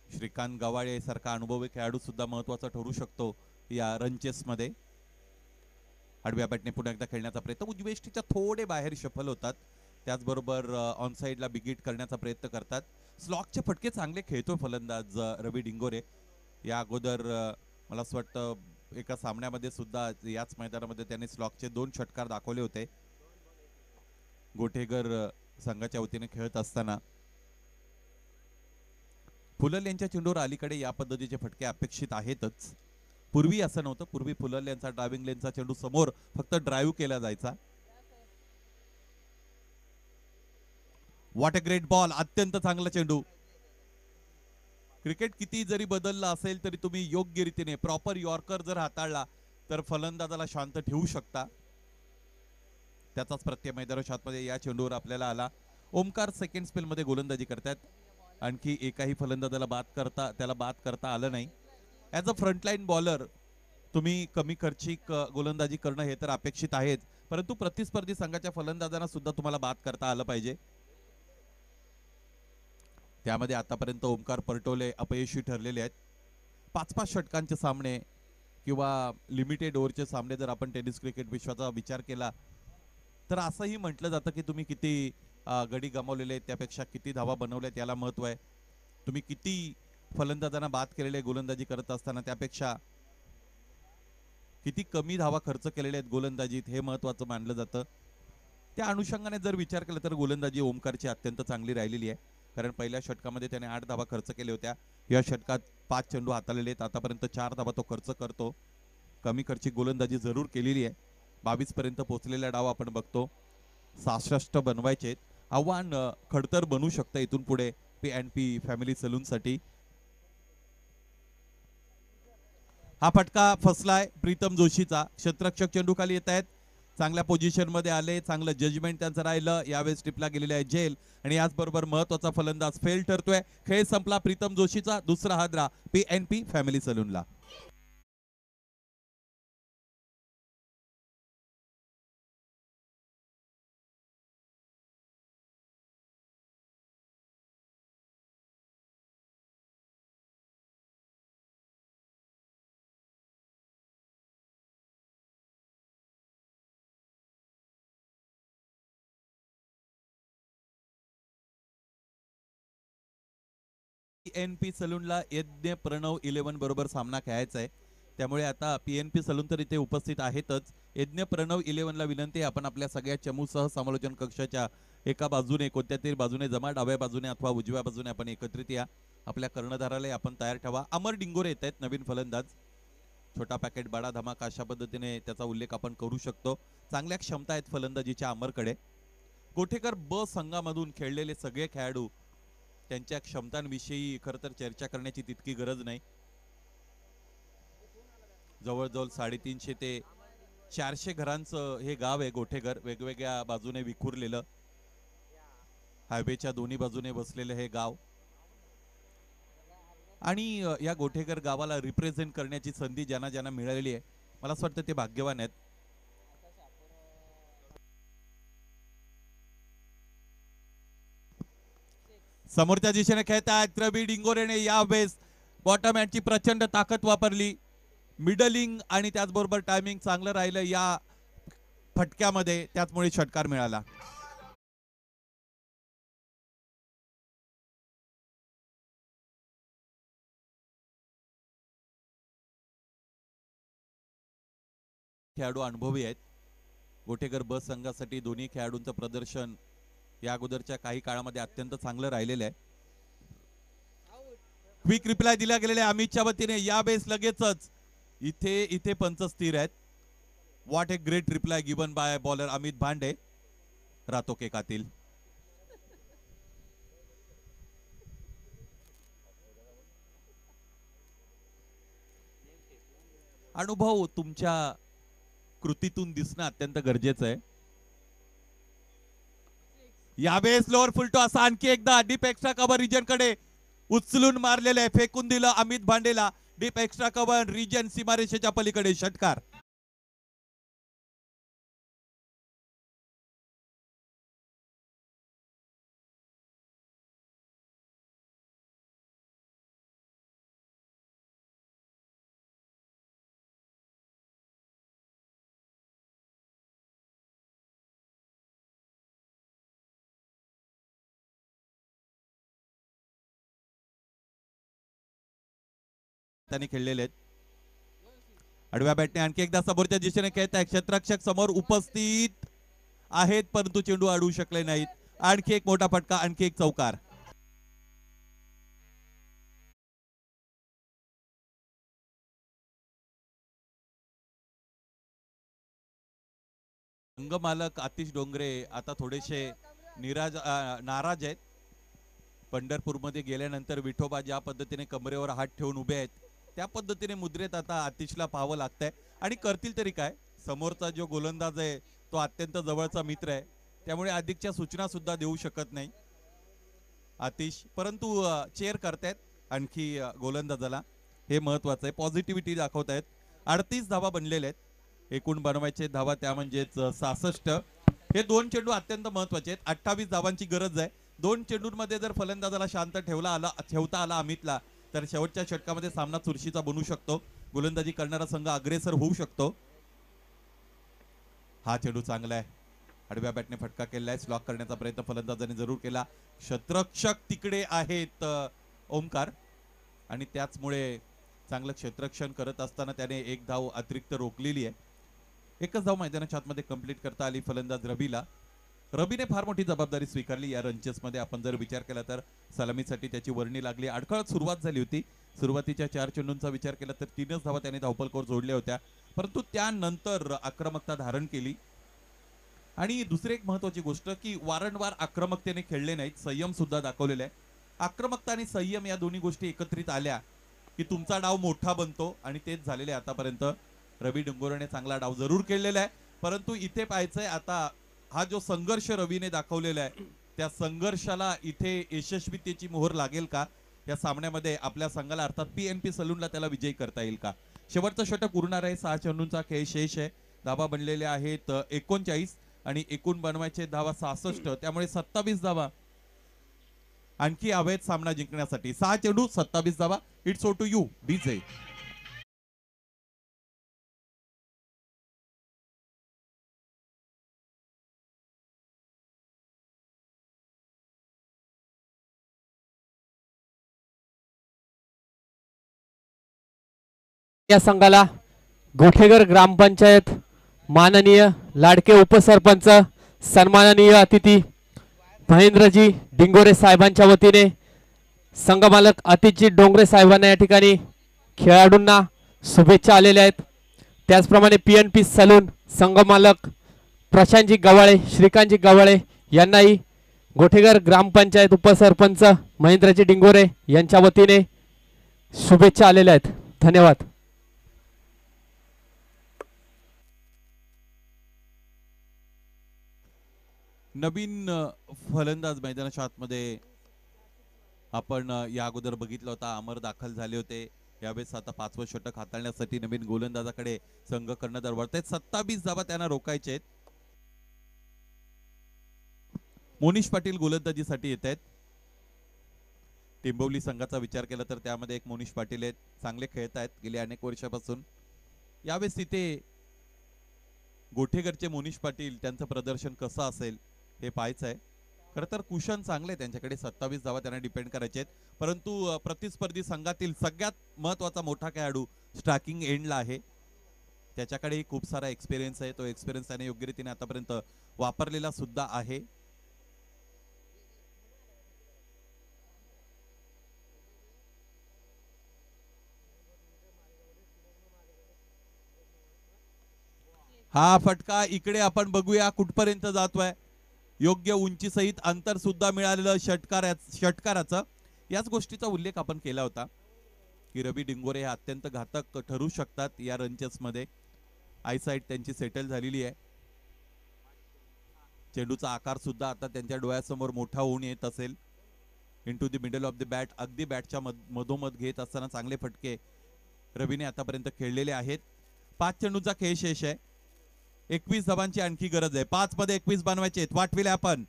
श्रीकांत गवाळे सारखा अनुभवी खेळाडू सुद्धा महत्वाचा ठरू शकतो या रनचेस मध्ये. आडव्या बॅटने पुन्हा एकदा खेळण्याचा प्रयत्न, उजवेष्टीच्या थोडे बाहेर शफल होतात. त्याचबरोबर ऑन साइडला बिगिट करण्याचा प्रयत्न करतात. स्लॉकचे फटके चांगले खेळतोय फलंदाज रवी डिंगोरे. या अगोदर मला असं वाटतं एका सामन्यामध्ये सुद्धा याच मैदानामध्ये त्याने स्लॉकचे 2 षटकार दाखवले होते. गोठेकर संघाच्या वतीने खेळत असताना फुलल यांच्या चेंडूवर अलीकडे या पद्धतीचे फटके अपेक्षित आहेतच. पूर्वी असं नव्हतं. पूर्वी फुलल यांचा ड्रायव्हिंग लेनचा चेंडू समोर फक्त ड्राईव्ह केला जायचा. व्हॉट अ ग्रेट बॉल, अत्यंत चांगला चेंडू. क्रिकेट किती जरी बदललं असेल तरी तुम्ही योग्य रीतीने प्रॉपर यॉर्कर जर हाताळला तर फलंदाजाला शांत ठेवू शकता. त्याचाच प्रत्यय मैदानाच्या आतमध्ये या चेंडूवर आपल्याला आला. ओमकार सेकंड स्पेल मध्ये गोलंदाजी करतात. आणखी एकाही फलंदाजाला बाद करता आलं नाही. ॲज अ फ्रंटलाईन बॉलर तुम्ही कमी खर्चिक गोलंदाजी करणं हे तर अपेक्षित आहेच, परंतु प्रतिस्पर्धी संघाच्या फलंदाजांना सुद्धा तुम्हाला बाद करता आलं पाहिजे. त्यामध्ये आतापर्यंत ओमकार परटोले अपयशी ठरलेले आहेत. 5-5 षटकांचे सामने किंवा लिमिटेड ओव्हरचे सामने जर आपण टेनिस क्रिकेट विश्वाचा विचार केला तर असंही म्हटलं जातं की तुम्ही किती गडी गमावलेले आहेत त्यापेक्षा किती धावा बनवल्यात याला महत्व आहे. तुम्ही किती फलंदाजांना बाद केलेले गोलंदाजी करत असताना त्यापेक्षा किती कमी धावा खर्च केलेले आहेत गोलंदाजीत हे महत्वाचं मानलं जातं. त्या अनुषंगाने जर विचार केला तर गोलंदाजी ओमकारची अत्यंत चांगली राहिलेली आहे. कारण पहिल्या षटकामध्ये त्याने 8 धावा खर्च केले होत्या. या षटकात 5 चेंडू हाताळलेले आहेत. आतापर्यंत 4 धावा तो खर्च करतो. कमी खर्चिक गोलंदाजी जरूर केलेली आहे. 22 पर्यंत पोहोचलेला डाव आपण बघतो. 66 बनवायचे. आव्हान खडतर बनू शकतं इथून पुढे PNP फॅमिली सलून साठी. हा फटका फसलाय प्रीतम जोशीचा. क्षेत्ररक्षक चेंडू खाली येत आहेत. चांगल्या पोझिशन मध्ये आले. चांगलं जजमेंट त्यांचं राहिलं. यावेळेस टिपला गेलेला आहे जेल आणि याचबरोबर महत्वाचा फलंदाज फेल ठरतोय. खेळ संपला प्रीतम जोशीचा. दुसरा हादरा PNP फॅमिली सलूनला. PNP सलूनला यज्ञ प्रणव 11 बरोबर सामना खेळायचा आहे. त्यामुळे आता PNP सलून तर इथे उपस्थित आहेतच. यज्ञ प्रणव 11 ला विनंती आपण आपल्या सगळ्या चमूसह समालोचन कक्षाच्या एका बाजूने कोणत्या तरी बाजूने जमा, डाव्या बाजूने अथवा उजव्या बाजूने आपण एकत्रित या. आपल्या कर्णधाराला आपण तयार ठेवा. अमर डिंगोरे येत आहेत नवीन फलंदाज. छोटा पॅकेट बडा धमाका अशा पद्धतीने त्याचा उल्लेख आपण करू शकतो. चांगल्या क्षमता आहेत फलंदाजीच्या अमरकडे. गोठेकर ब संघामधून खेळलेले सगळे खेळाडू त्यांच्या क्षमतांविषयी खरं तर चर्चा करण्याची तितकी गरज नाही. जवळजवळ 350 ते 400 घरांचं हे गाव आहे गोठेघर. वेगवेगळ्या बाजूने विखुरलेलं, हायवेच्या दोन्ही बाजूने बसलेलं हे गाव. आणि या गोठेघर गावाला रिप्रेझेंट करण्याची संधी ज्यांना ज्यांना मिळालेली आहे मला असं वाटतं ते भाग्यवान आहेत. समोरच्या दिशेने खेळतायत रवी डिंगोरेने यावेळेस बॉटम हँडची प्रचंड ताकद वापरली. मिडलिंग आणि त्याचबरोबर टायमिंग चांगलं राहिलं या फटक्यामध्ये, त्याचमुळे षटकार मिळाला. खेळाडू अनुभवी आहेत. गोटेकर ब संघासाठी दोन्ही खेळाडूंचं प्रदर्शन या अगोदरच्या काही काळामध्ये अत्यंत चांगलं राहिलेलं आहे. क्विक रिप्लाय दिला गेलेला आहे अमितच्या वतीने. यावेळेस लगेचच इथे पंच स्थिर आहेत. What a great reply given by bowler Amit भांडे, रातो के कातिल. अनुभव तुमच्या कृतीतून दिसणं अत्यंत गरजेचं आहे. यावेळेस लोअर फुलटो असा आणखी एकदा डीप एक्स्ट्रा कव्हर रिजन कडे उचलून मारलेले, फेकून दिलं अमित भांडेला. डीप एक्स्ट्रा कव्हर रिजन सीमारेषेच्या पलीकडे षटकार. त्यांनी खेळलेले आहेत. आडव्या बॅटने आणखी एकदा समोरच्या दिशेने खेळत आहे. क्षेत्ररक्षक समोर उपस्थित आहेत परंतु चेंडू अडवू शकले नाहीत. आणखी एक मोठा फटका, आणखी एक चौकार. संघमालक आतिश डोंगरे आता थोडेसे नाराज आहेत. पंढरपूरमध्ये गेल्यानंतर विठोबा ज्या पद्धतीने कमरेवर हात ठेवून उभे आहेत त्या पद्धतीने मुद्रेत आता आतिशला पाहावं लागतंय. आणि करतील तरी काय, समोरचा जो गोलंदाज आहे तो अत्यंत जवळचा मित्र आहे, त्यामुळे अधिकच्या सूचना सुद्धा देऊ शकत नाही आतिश. परंतु चेअर करतायत आणखी गोलंदाजाला, हे महत्वाचं आहे. पॉझिटिव्हिटी दाखवतायत. 38 धावा बनलेले आहेत. एकूण बनवायचे धावा त्या म्हणजेच 66. हे दोन चेंडू अत्यंत महत्वाचे आहेत. 28 धावांची गरज आहे. दोन चेंडूंमध्ये जर फलंदाजाला शांत ठेवता आला अमितला, तर शेवटच्या षटकामध्ये सामना चुरशीचा बनू शकतो. गोलंदाजी करणारा संघ अग्रेसर होऊ शकतो. हा चेंडू चांगला आहे. आडव्या बॅटने फटका केलाय. स्लॉक करण्याचा प्रयत्न फलंदाजाने जरूर केला. क्षेत्ररक्षक तिकडे आहेत ओमकार, आणि त्याचमुळे चांगलं क्षेत्ररक्षण करत असताना त्याने एक धाव अतिरिक्त रोखलेली आहे. एकच धाव मैदानाच्या आतमध्ये कंप्लीट करता आली फलंदाज रबीने फार मोठी जबाबदारी स्वीकारली या रनचेस मध्ये. आपण जर विचार केला तर सलामीसाठी त्याची वर्णी लागली. अडखळत सुरुवात झाली होती. सुरुवातीच्या 4 चेंडूंचा विचार केला तर 3च धावा त्याने धावफलकावर जोडल्या होत्या, परंतु त्यानंतर आक्रमकता धारण केली. आणि दुसरी एक महत्वाची गोष्ट की वारंवार आक्रमकतेने खेळले नाहीत, संयम सुद्धा दाखवलेला आहे. आक्रमकता आणि संयम या दोन्ही गोष्टी एकत्रित आल्या की तुमचा डाव मोठा बनतो, आणि तेच झालेले आतापर्यंत. रवी डिंगोरेने चांगला डाव जरूर खेळलेला आहे, परंतु इथे पाहायचंय आता हा जो संघर्ष रवीने दाखवलेला आहे त्या संघर्षाला इथे यशस्वीतेची मोहर लागेल का या सामन्यामध्ये आपल्या संघाला, अर्थात PNP सलूनला त्याला विजयी करता येईल का. शेवटचं षटक उरणार आहे. 6 चेंडूंचा खेळ शेष आहे. धावा बनलेले आहेत 39 आणि एकूण बनवायचे धावा 66, त्यामुळे 27 धावा आणखी हवेत सामना जिंकण्यासाठी. 6 चेंडू 27 धावा. It's over to you DJ. या संघाला गोठेगर ग्रामपंचायत माननीय लाडके उपसरपंच सन्माननीय अतिथी महेंद्रजी डिंगोरे साहेबांच्या वतीने संघमालक आतिशजी डोंगरे साहेबांना या ठिकाणी खेळाडूंना शुभेच्छा आलेल्या आहेत. त्याचप्रमाणे PNP सलून संघमालक प्रशांतजी गवाळे, श्रीकांतजी गवाळे यांनाही गोठेगर ग्रामपंचायत उपसरपंच महेंद्रजी डिंगोरे यांच्या वतीने शुभेच्छा आलेल्या आहेत. धन्यवाद. नवीन फलंदाज मैदानाच्या आतमध्ये आपण या अगोदर बघितलं होता. अमर दाखल झाले होते. यावेळेस आता 5वं षटक हाताळण्यासाठी नवीन गोलंदाजाकडे संघ कर्णधार वळतायत. 27 धावा त्यांना रोखायचे आहेत. मोनिश पाटील गोलंदाजीसाठी येत आहेत. टिंबवली संघाचा विचार केला तर त्यामध्ये एक मोनिश पाटील आहेत, चांगले खेळत आहेत गेले अनेक वर्षापासून. यावेळेस तिथे गोठेकरचे मोनिश पाटील त्यांचं प्रदर्शन कसं असेल हे पाहायचं आहे. खरं तर कुशन चांगले त्यांच्याकडे 27 धावा त्यांना डिपेंड करायचे आहेत, परंतु प्रतिस्पर्धी संघातील सगळ्यात महत्वाचा मोठा खेळाडू स्ट्रायकिंग एंडला आहे. त्याच्याकडेही खूप सारा एक्सपिरियन्स आहे, तो एक्सपिरियन्स त्याने योग्य रीतीने आतापर्यंत वापरलेला सुद्धा आहे. हा फटका इकडे आपण बघूया कुठपर्यंत जातोय. योग्य उंची सहित अंतर सुद्धा मिळालेलं षटकाराचं. याच गोष्टीचा उल्लेख आपण केला होता की रवी डिंगोरे हे अत्यंत घातक ठरू शकतात या रनचेस मध्ये. आयसाइट त्यांची सेटल झालेली आहे. चेंडूचा आकार सुद्धा आता त्यांच्या डोळ्यासमोर मोठा होऊन येत असेल. Into the middle of the bat, अगदी बॅटच्या मधोमध घेत असताना चांगले फटके रवीने आतापर्यंत खेळलेले आहेत. 5 चेंडूचा खेळ शेष आहे. 21 धावांची आणखी गरज आहे. 5 मध्ये 21 बनवायचे. वाटविले आपण.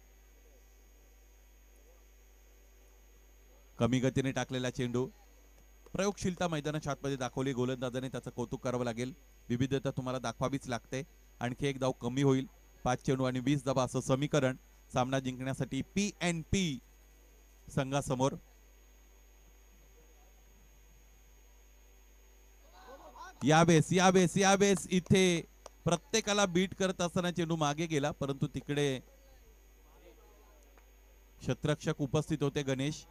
कमी गतीने टाकलेला चेंडू. प्रयोगशीलता मैदानाच्या आतमध्ये दाखवली गोलंदाजाने, त्याचं कौतुक करावं लागेल. विविधता तुम्हाला दाखवावीच लागते. आणखी एक धाव कमी होईल. 5 चेंडू आणि 20 धावा असं समीकरण सामना जिंकण्यासाठी PNP संघासमोर. यावेळेस इथे प्रत्येकाला बीट करत असताना चेंडू मागे गेला, परंतु तिकडे क्षेत्ररक्षक उपस्थित होते गणेश.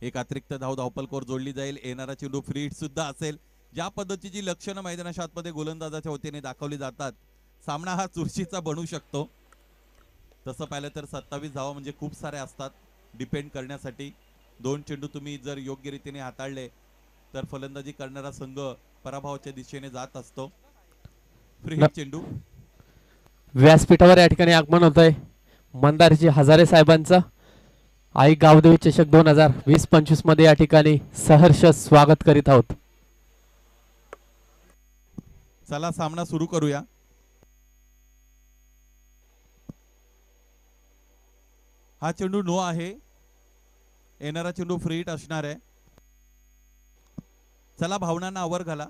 एक अतिरिक्त धावपलकोर जोडली जाईल. येणारा चेंडू फ्री हिट सुद्धा असेल. ज्या पद्धतीची लक्षणं मैदानाच्या आतमध्ये गोलंदाजाच्या वतीने दाखवली जातात, सामना हा चुरशीचा बनू शकतो. तसं पाहिलं तर 27 धावा म्हणजे खूप सारे असतात डिपेंड करण्यासाठी. 2 चेंडू तुम्ही जर योग्य रीतीने हाताळले तर फलंदाजी करणारा संघ पराभवाच्या दिशेने जात असतो. फ्री हिट चेंडू. व्यासपीठावर या ठिकाणी आगमन होतंय मंदारजी हजारे साहेबांचं. आई गावदेवी चषक 2020-25 मध्ये या ठिकाणी सहर्ष स्वागत करीत आहोत. चला सामना सुरू करूया. हा चेंडू नो आहे. येणारा चेंडू फ्री हिट असणार आहे. चला भावनांना आवर घाला.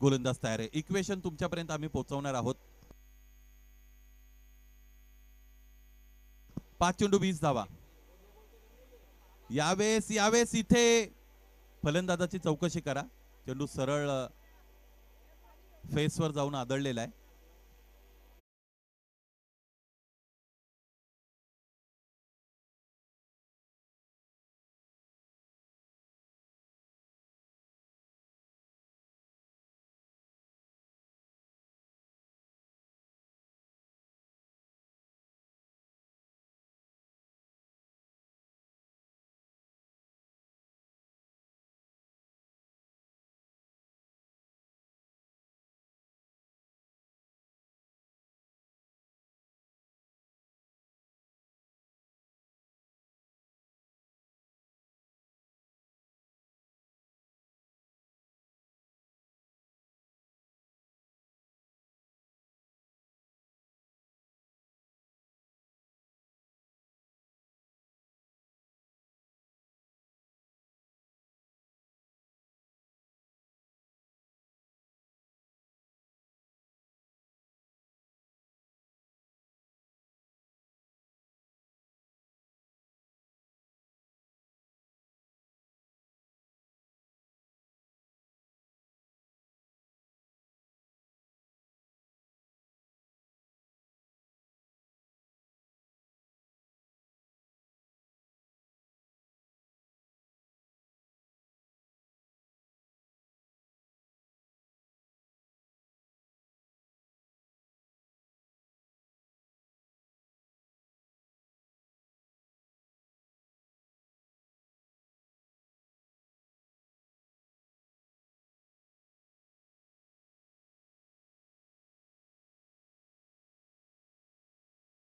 गोलंदाज तयार आहे. इक्वेशन तुमच्यापर्यंत आम्ही पोहोचवणार आहोत. 5 चेंडू 20 धावा. यावेळेस इथे फलंदाजाची चौकशी करा. चेंडू सरळ फेसवर जाऊन आदळलेला आहे.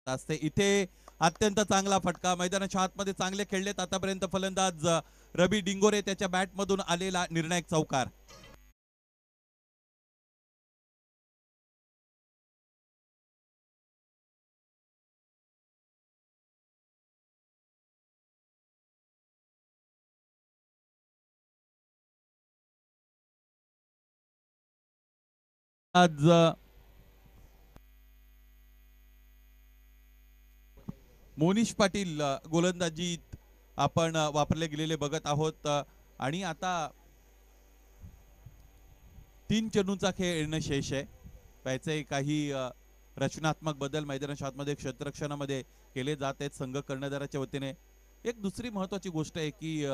असते. इथे अत्यंत चांगला फटका. मैदानाच्या आतमध्ये चांगले खेळलेत आतापर्यंत फलंदाज रवी डिंगोरे त्याच्या बॅटमधून आलेला निर्णायक चौकार. आज मोनिश पाटील गोलंदाजीत आपण वापरले गेलेले बघत आहोत आणि आता 3 चेंडूंचा खेळ येणं शेष आहे. त्याचे काही रचनात्मक बदल मैदानामध्ये क्षेत्ररक्षणामध्ये केले जात आहेत संघ कर्णधाराच्या वतीने. एक दुसरी महत्वाची गोष्ट आहे की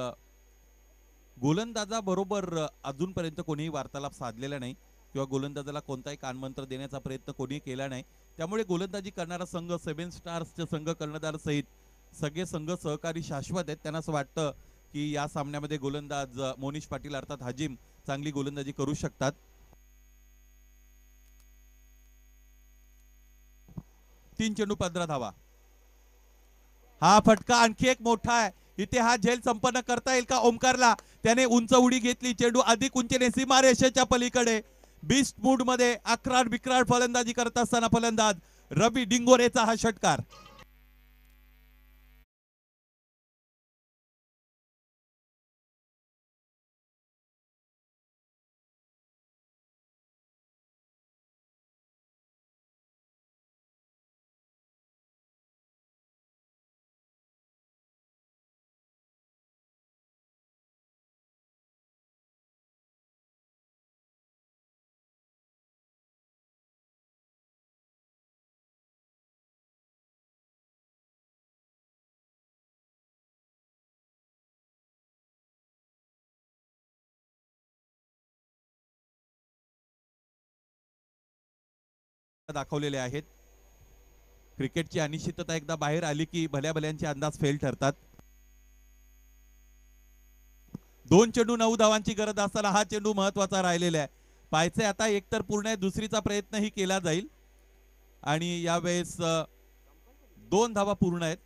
गोलंदाजाबरोबर अजूनपर्यंत कोणीही वार्तालाप साधलेला नाही किंवा गोलंदाजाला कोणताही कानमंत्र देण्याचा प्रयत्न कोणी केला नाही. त्यामुळे गोलंदाजी करणारा संघ 7 स्टार्सचे संघ कर्णधार सहित सगळे संघ सहकारी शाश्वत आहेत. त्यांना असं वाटतं की या सामन्यामध्ये गोलंदाज मोनिश पाटील अर्थात हाजिम चांगली गोलंदाजी करू शकतात. 3 चेंडू 15 धावा. हा फटका आणखी एक मोठा आहे. इथे हा झेल संपन्न करता येईल का ओमकारला? त्याने उंच उडी घेतली. चेंडू अधिक उंचीने सीमारेषेच्या पलीकडे बीस्ट मूड मध्ये अकरार बिकरार फलंदाजी करत असताना फलंदाज रवी डिंगोरेचा हा षटकार. दाखवलेले आहेत. क्रिकेटची अनिश्चितता एकदा बाहेर आली की भल्या भल्यांचे अंदाज फेल ठरतात. 2 चेंडू 9 धावांची गरज असताना हा चेंडू महत्वाचा राहिलेला आहे. पायचे आता एकतर पूर्ण आहे, दुसरीचा प्रयत्नही केला जाईल आणि यावेळेस 2 धावा पूर्ण आहेत.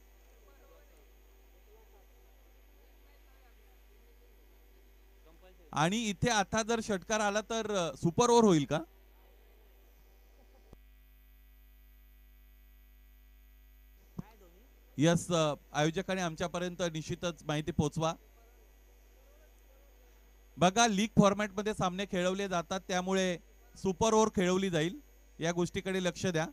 आणि इथे आता जर षटकार आला तर सुपर ओव्हर होईल का? यस, आयोजकांनी आमच्यापर्यंत निश्चितच माहिती पोहोचवा. बघा, लीग फॉर्मॅट मध्ये सामने खेळवले जातात त्यामुळे सुपर ओव्हर खेळवली जाईल, या गोष्टीकडे लक्ष द्या.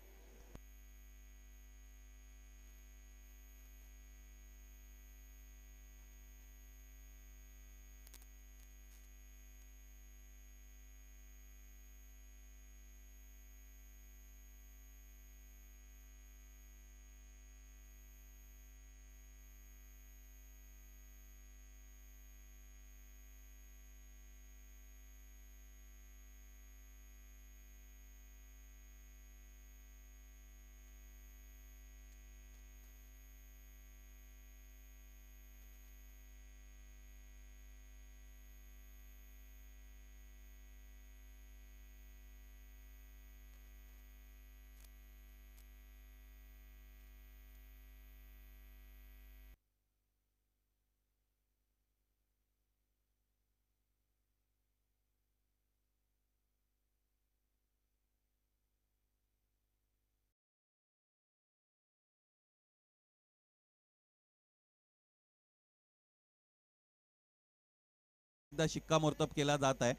शिक्कामोर्तब केला जात आहे.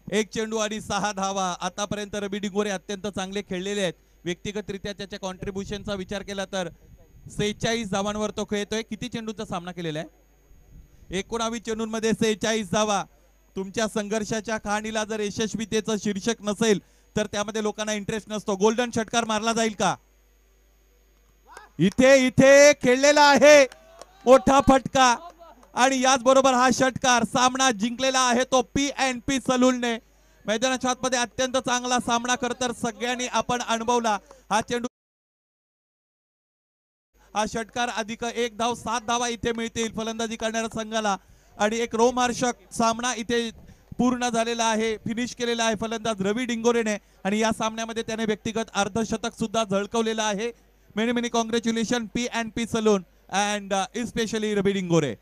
1 चेंडू आणि 6 धावा. आतापर्यंत रवी डिंगोरे अत्यंत चांगले खेळलेले आहेत. व्यक्तिगतरित्या त्याच्या कॉन्ट्रीब्युशनचा विचार केला तर 46 धावांवर तो खेळतोय. किती चेंडूचा सामना केलेला आहे? 19 चेंडूंमध्ये 46 धावा. तुमच्या संघर्षाच्या कहाणीला जर यशस्वीतेचं शीर्षक नसेल तर त्यामध्ये लोकांना इंटरेस्ट नसतो. गोल्डन षटकार मारला जाईल का? इथे इथे खेळलेला आहे मोठा फटका आणि याचबरोबर हा षटकार. सामना जिंकलेला आहे तो PNP सलूनने. मैदानाच्या आतमध्ये अत्यंत चांगला सामना खरं तर सगळ्यांनी आपण अनुभवला. हा चेंडू, हा षटकार अधिक 1 धाव, 7 धावा इथे मिळतील फलंदाजी करणाऱ्या संघाला आणि एक रोमहर्षक सामना इथे पूर्ण झालेला आहे. फिनिश केलेला आहे फलंदाज रवी डिंगोरेने आणि या सामन्यामध्ये त्याने व्यक्तिगत अर्धशतक सुद्धा झळकवलेलं आहे. Many many congratulation PNP saloon and especially Ravi Dingore.